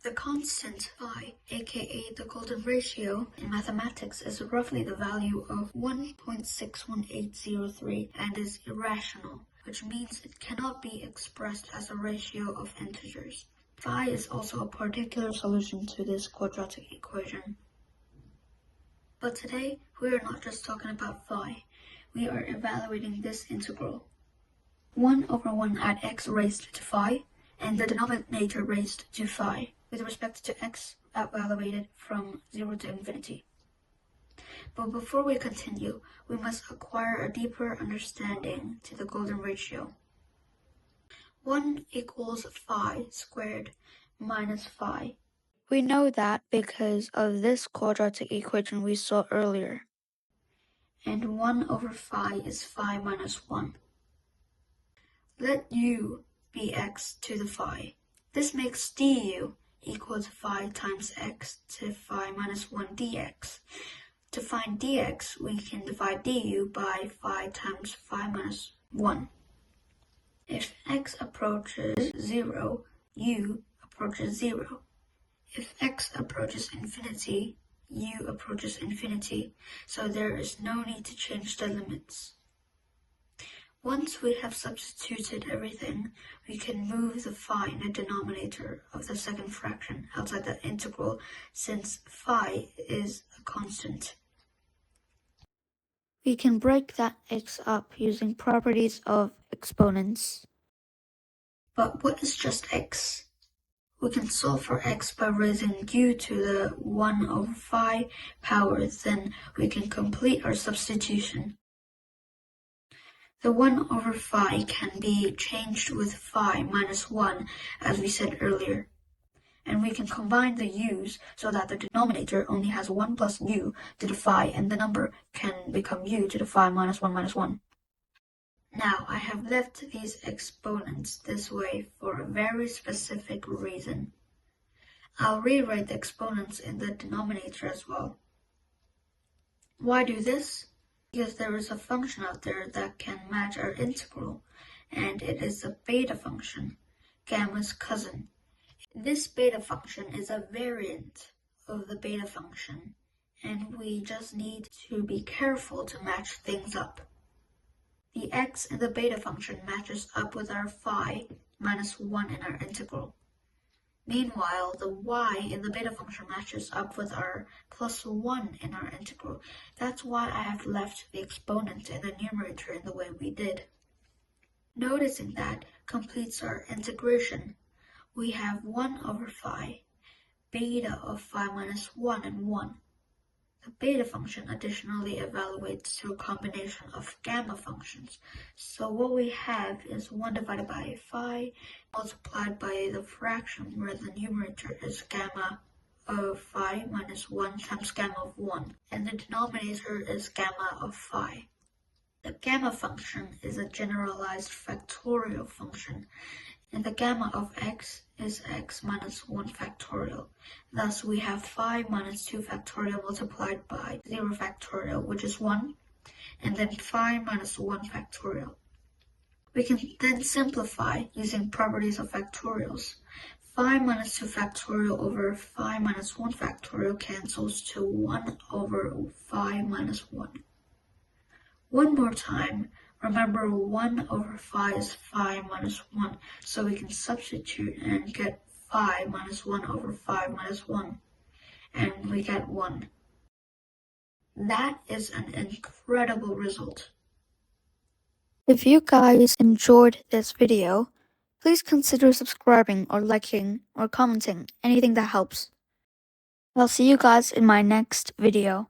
The constant phi, aka the golden ratio, in mathematics is roughly the value of 1.61803 and is irrational, which means it cannot be expressed as a ratio of integers. Phi is also a particular solution to this quadratic equation. But today, we are not just talking about phi, we are evaluating this integral. 1 over 1 at x raised to phi, and the denominator raised to phi, with respect to x evaluated from 0 to infinity. But before we continue, we must acquire a deeper understanding to the golden ratio. 1 equals phi squared minus phi. We know that because of this quadratic equation we saw earlier. And 1 over phi is phi minus 1. Let u be x to the phi. This makes du equal to phi times x to phi minus 1 dx. To find dx, we can divide du by phi times phi minus 1. If x approaches 0, u approaches 0. If x approaches infinity, u approaches infinity, so there is no need to change the limits. Once we have substituted everything, we can move the phi in the denominator of the second fraction outside the integral, since phi is a constant. We can break that x up using properties of exponents. But what is just x? We can solve for x by raising u to the 1 over phi power, then we can complete our substitution. The 1 over phi can be changed with phi minus 1, as we said earlier. And we can combine the u's so that the denominator only has 1 plus u to the phi, and the number can become u to the phi minus 1 minus 1. Now, I have left these exponents this way for a very specific reason. I'll rewrite the exponents in the denominator as well. Why do this? Because there is a function out there that can match our integral, and it is a beta function, gamma's cousin. This beta function is a variant of the beta function, and we just need to be careful to match things up. The x in the beta function matches up with our phi minus 1 in our integral. Meanwhile, the y in the beta function matches up with our plus 1 in our integral. That's why I have left the exponent in the numerator in the way we did. Noticing that completes our integration. We have 1 over phi, beta of phi minus 1 and 1. The beta function additionally evaluates to a combination of gamma functions. So what we have is 1 divided by phi multiplied by the fraction where the numerator is gamma of phi minus 1 times gamma of 1, and the denominator is gamma of phi. The gamma function is a generalized factorial function, and the gamma of x is x minus 1 factorial. Thus, we have phi minus 2 factorial multiplied by 0 factorial, which is 1, and then phi minus 1 factorial. We can then simplify using properties of factorials. Phi minus 2 factorial over phi minus 1 factorial cancels to 1 over phi minus 1. One more time, remember 1 over phi is phi minus 1, so we can substitute and get phi minus 1 over phi minus 1, and we get 1. That is an incredible result. If you guys enjoyed this video, please consider subscribing or liking or commenting, anything that helps. I'll see you guys in my next video.